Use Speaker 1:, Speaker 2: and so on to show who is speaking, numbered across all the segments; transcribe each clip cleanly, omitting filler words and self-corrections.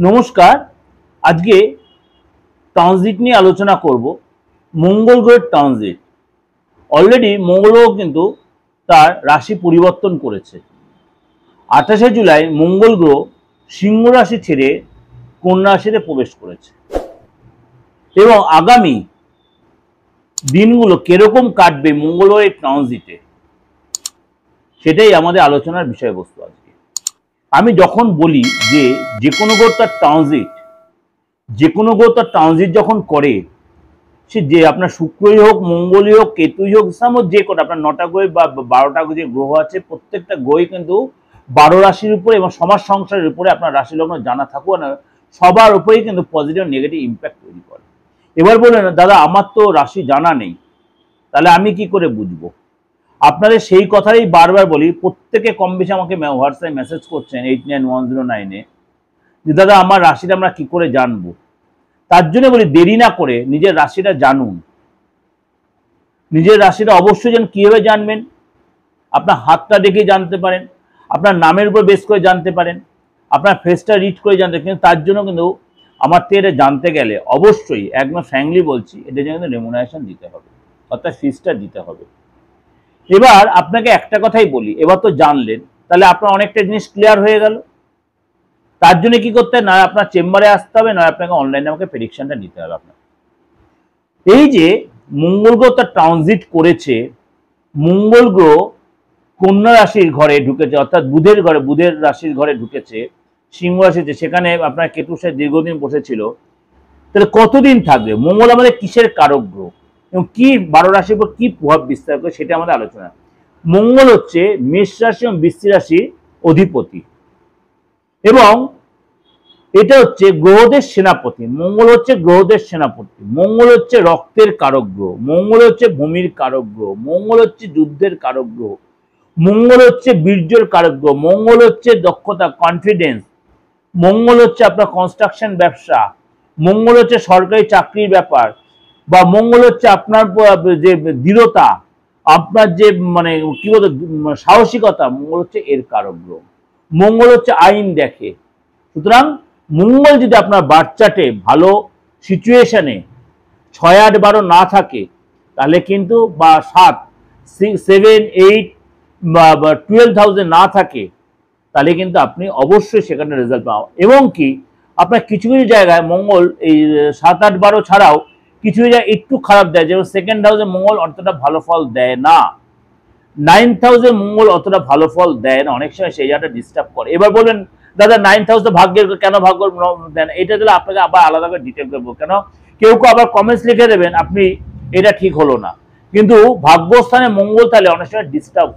Speaker 1: নমস্কার। আজকে ট্রানজিট নিয়ে আলোচনা করব। মঙ্গল গ্রহের ট্রানজিট অলরেডি মঙ্গল গ্রহ কিন্তু তার রাশি পরিবর্তন করেছে। 28শে জুলাই মঙ্গল গ্রহ সিংহ রাশি ছেড়ে কন্যা রাশিতে প্রবেশ করেছে এবং আগামী দিনগুলো কিরকম কাটবে মঙ্গল গ্রহের ট্রানজিটে, সেটাই আমাদের আলোচনার বিষয়বস্তু। আজকে আমি যখন বলি যে কোনো গ্রহ তার ট্রানজিট যখন করে, সে যে আপনার শুক্রই হোক, মঙ্গলই হোক, কেতুই হোক, যে কোনো আপনার 9টা গ্রহ বা 12টা যে গ্রহ আছে, প্রত্যেকটা গ্রহই কিন্তু 12 রাশির উপরে এবং সমাজ সংসারের উপরে আপনার রাশি লগ্ন জানা থাকুক না, সবার উপরেই কিন্তু পজিটিভ নেগেটিভ ইম্প্যাক্ট তৈরি করে। এবার বললেন দাদা আমার তো রাশি জানা নেই, তাহলে আমি কি করে বুঝবো? আপনাদের সেই কথাই বারবার বলি, প্রত্যেকে কম বেশি আমাকে হোয়াটসঅ্যাপে মেসেজ করছেন 891009-এ যে দাদা আমার রাশিটা আমরা কি করে জানবো। তার জন্য বলি দেরি না করে নিজের রাশিটা জানুন। নিজের রাশিটা অবশ্যই যেন কিভাবে জানবেন, আপনার হাতটা দেখে জানতে পারেন, আপনার নামের উপর বেস করে জানতে পারেন, আপনার ফেসটা রিড করে জানতে পারেন। কিন্তু তার জন্য কিন্তু আমার থেকে এটা জানতে গেলে অবশ্যই একদম ফ্র্যাঙ্কলি বলছি, এটার জন্য কিন্তু রেমুনারেশন দিতে হবে, অর্থাৎ ফিসটা দিতে হবে। এবার আপনাকে একটা কথাই বলি, এবার তো জানলেন, তাহলে আপনার অনেকটা জিনিস ক্লিয়ার হয়ে গেল। তার জন্য কি করতে হবে, নয় আপনার চেম্বারে আসতে হবে, নয় আপনাকে অনলাইনে আমাকে প্রেডিকশনটা নিতে হবে। আপনার এই যে মঙ্গল গ্রহ তার ট্রানজিট করেছে, মঙ্গল গ্রহ কন্যা রাশির ঘরে ঢুকেছে, অর্থাৎ বুধের রাশির ঘরে ঢুকেছে, সিংহ রাশিতে, সেখানে আপনার কেতুর সাথে দীর্ঘদিন বসেছিল। তাহলে কতদিন থাকবে? মঙ্গল আমাদের কিসের কারক গ্রহ এবং কি 12 রাশির উপর কি প্রভাব বিস্তার করে সেটা আমাদের আলোচনা। মঙ্গল হচ্ছে মেষ রাশি এবং বৃশ্চিক রাশির অধিপতি এবং এটা হচ্ছে গ্রহদের সেনাপতি। মঙ্গল হচ্ছে গ্রহদের সেনাপতি। মঙ্গল হচ্ছে রক্তের কারক গ্রহ, মঙ্গল হচ্ছে ভূমির কারক গ্রহ, মঙ্গল হচ্ছে যুদ্ধের কারক গ্রহ, মঙ্গল হচ্ছে বীর্যের কারক গ্রহ, মঙ্গল হচ্ছে দক্ষতা, কনফিডেন্স, মঙ্গল হচ্ছে আপনার কনস্ট্রাকশন ব্যবসা, মঙ্গল হচ্ছে সরকারি চাকরির ব্যাপার, বা মঙ্গল হচ্ছে আপনার যে দৃঢ়তা, আপনার যে মানে কি বলতো সাহসিকতা, মঙ্গল হচ্ছে এর কারক গ্রহ। মঙ্গল হচ্ছে আইন দেখে। সুতরাং মঙ্গল যদি আপনার বাচ্চাটে ভালো সিচুয়েশনে 6, 8, 12 না থাকে, তাহলে কিন্তু বা 7, 7, 8 বা 12,000 না থাকে, তাহলে কিন্তু আপনি অবশ্যই সেখানে রেজাল্ট পাও। এবং কি আপনার কিছু কিছু জায়গায় মঙ্গল এই 7, 8, 12 ছাড়াও কিছু জায়গায় একটু খারাপ দেয়, যেমন 2nd হাউসে মঙ্গল অতটা ভালো ফল দেয় না, 9th হাউসে মঙ্গল অতটা ভালো ফল দেয় না, অনেক সময় সেই জায়গাটা ডিস্টার্ব করে। এবার বলবেন দাদা 9th হাউসে ভাগ্যের কেন ভাগ্য দেন, এটা দিলে আপনাকে আবার আলাদা করে ডিটেল করবো। কেন কেউ আবার কমেন্টস লিখে দেবেন আপনি এটা ঠিক হলো না, কিন্তু ভাগ্যস্থানে মঙ্গল তাহলে অনেক সময় ডিস্টার্ব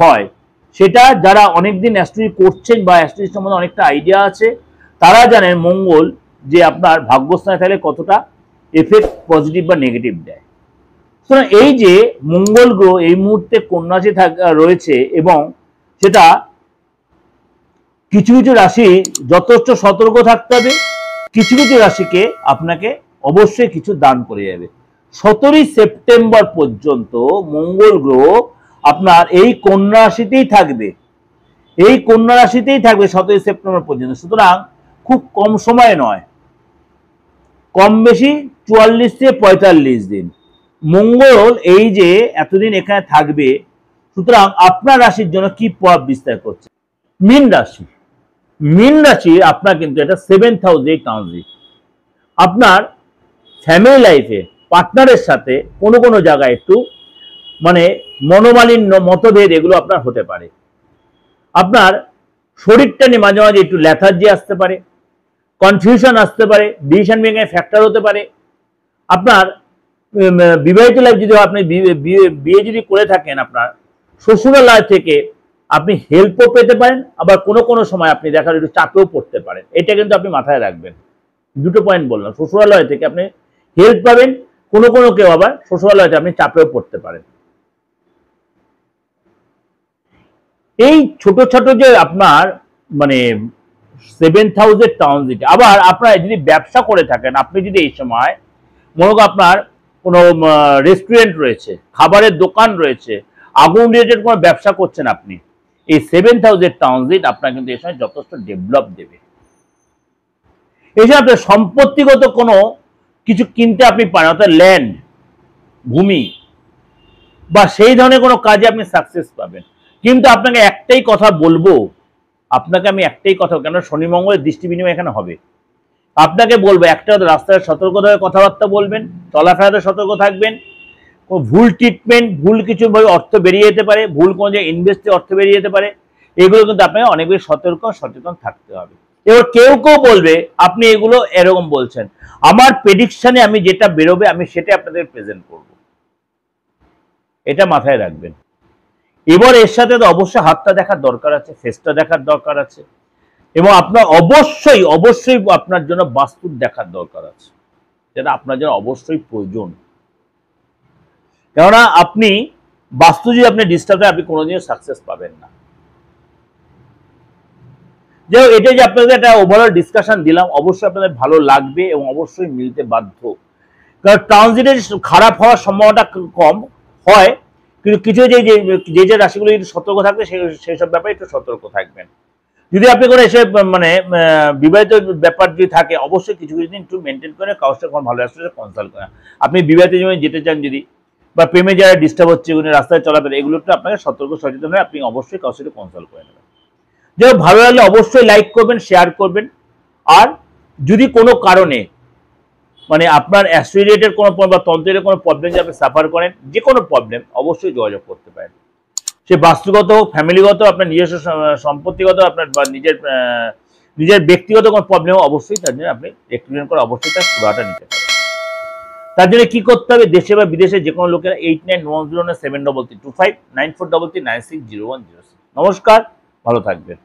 Speaker 1: হয়, সেটা যারা অনেকদিন অ্যাস্ট্রোলজি করছেন বা অ্যাস্ট্রোলজি সম্বন্ধে অনেকটা আইডিয়া আছে, তারা জানেন মঙ্গল যে আপনার ভাগ্যস্থানে তাহলে কতটা এফেক্ট পজিটিভ বা নেগেটিভ দেয়। সুতরাং এই যে মঙ্গল গ্রহ এই মুহূর্তে কন্যা রাশি রয়েছে এবং সেটা কিছু কিছু রাশি যথেষ্ট সতর্ক থাকতে হবে, কিছু কিছু রাশিকে আপনাকে অবশ্যই কিছু দান করে যাবে। 17ই সেপ্টেম্বর পর্যন্ত মঙ্গল গ্রহ আপনার এই কন্যা রাশিতেই থাকবে, 17ই সেপ্টেম্বর পর্যন্ত। সুতরাং খুব কম সময় নয়, কম বেশি 44 থেকে 45 দিন মঙ্গল এই যে এতদিন এখানে থাকবে। সুতরাং আপনার রাশির জন্য কি প্রভাব বিস্তার করছে? মীন রাশি আপনার কিন্তু এটা 7th হাউসে ট্রানজিট। আপনার ফ্যামিলি লাইফে পার্টনারের সাথে কোনো কোনো জায়গায় একটু মানে মনোমালিন্য, মতভেদ এগুলো আপনার হতে পারে। আপনার শরীরটা নিয়ে মাঝে মাঝে একটু ল্যাথার্জি আসতে পারে, কনফিউশন আসতে পারে, ডিসিশন মেকিং ফ্যাক্টর হতে পারে। আপনার বিবাহিত লাইফ যদি আপনি বিয়ে যদি করে থাকেন, আপনার শ্বশুরালয় থেকে আপনি হেল্পও পেতে পারেন, আবার কোনো কোনো সময় আপনি দেখার একটু চাপেও পড়তে পারেন। এটা কিন্তু আপনি মাথায় রাখবেন। দুটো পয়েন্ট বললাম, শ্বশুরালয় থেকে আপনি হেল্প পাবেন, কোনো কোনো কেউ আবার শ্বশুরালয়তে আপনি চাপেও পড়তে পারেন। এই ছোট ছোট যে আপনার মানে 7th হাউসের ট্রানজিট। আবার আপনারা যদি ব্যবসা করে থাকেন, আপনি যদি এই সময় মনে করেন আপনার কোনো রেস্টুরেন্ট রয়েছে, খাবারের দোকান রয়েছে, আগুন রিলেটেড কোনো ব্যবসা করছেন আপনি, এই 7th হাউসের ট্রানজিট আপনার কিন্তু এই সময় যথেষ্ট ডেভেলপ দেবে। এছাড়া আপনার সম্পত্তিগত কোনো কিছু কিনতে আপনি পারেন, অর্থাৎ ল্যান্ড, ভূমি বা সেই ধরনের কোনো কাজে আপনি সাকসেস পাবেন। কিন্তু আপনাকে একটাই কথা বলবো, আপনাকে আমি একটাই কথা, কেন শনি মঙ্গলের দৃষ্টি বিনিময় এখানে হবে, আপনাকে বলবো একটা রাস্তায় সতর্কতায় কথাবার্তা বলবেন, চলাফেরাতে সতর্ক থাকবেন। ভুল ট্রিটমেন্ট, ভুল কিছু ভাবে অর্থ বেরিয়ে যেতে পারে, ভুল কোনো জায়গায় ইনভেস্টে অর্থ বেরিয়ে যেতে পারে, এগুলো কিন্তু আপনাকে অনেক বেশি সতর্ক সচেতন থাকতে হবে। এবার কেউ কেউ বলবে আপনি এগুলো এরকম বলছেন, আমার প্রেডিকশনে আমি যেটা বেরোবে আমি সেটা আপনাদের প্রেজেন্ট করব, এটা মাথায় রাখবেন। এবার এর সাথে তো অবশ্যই হাতটা দেখার দরকার আছে, ফেসটা দেখার দরকার আছে, এবং আপনার অবশ্যই অবশ্যই আপনার জন্য বাস্তু দেখার দরকার আছে, যেটা আপনার জন্য অবশ্যই প্রয়োজন। কেননা আপনি বাস্তু যদি আপনি ডিস্টার্ব হয়, আপনি কোনোদিনও সাকসেস পাবেন না। যাই হোক, এটা যে আপনাদের একটা ওভারঅল ডিসকাশন দিলাম, অবশ্যই আপনাদের ভালো লাগবে এবং অবশ্যই মিলতে বাধ্য। কারণ ট্রানজিটের খারাপ হওয়ার সম্ভাবনাটা কম হয়, কিন্তু কিছু যে রাশিগুলো একটু সতর্ক থাকবে সেই সব ব্যাপারে একটু সতর্ক থাকবেন। যদি আপনি কোনো এসে মানে বিবাহিত ব্যাপার যদি থাকে, অবশ্যই কিছু কিছু দিন একটু মেনটেন করে কারোর সাথে ভালো অ্যাস্ট্রোলজার কনসাল্ট করেন। আপনি বিবাহিত জীবনে যেতে চান যদি, বা প্রেমে যারা ডিস্টার্ব হচ্ছে, রাস্তায় চলাফেরা, এগুলো একটু আপনাকে সতর্ক সচেতন হয়ে আপনি অবশ্যই কারোর সাথে কনসাল্ট করে নেবেন। যাই হোক, ভালো লাগলে অবশ্যই লাইক করবেন, শেয়ার করবেন। আর যদি কোনো কারণে মানে আপনার অ্যাস্ট্রোলজির কোনো বা তন্ত্রের কোনো প্রবলেম যদি আপনি সাফার করেন, যে কোনো প্রবলেম, অবশ্যই যোগাযোগ করতে পারেন। সে বাস্তুগত হোক, ফ্যামিলিগত, আপনার নিজস্ব সম্পত্তিগত, আপনার বা নিজের ব্যক্তিগত কোনো প্রবলেম, অবশ্যই তার জন্য আপনি রেক্টিফিকেশন করে অবশ্যই তার সুরাটা নিতে পারেন। তার জন্য কি করতে হবে, দেশে বা বিদেশে যে কোনো লোকেরা 8910973325 9433960106। নমস্কার, ভালো থাকবেন।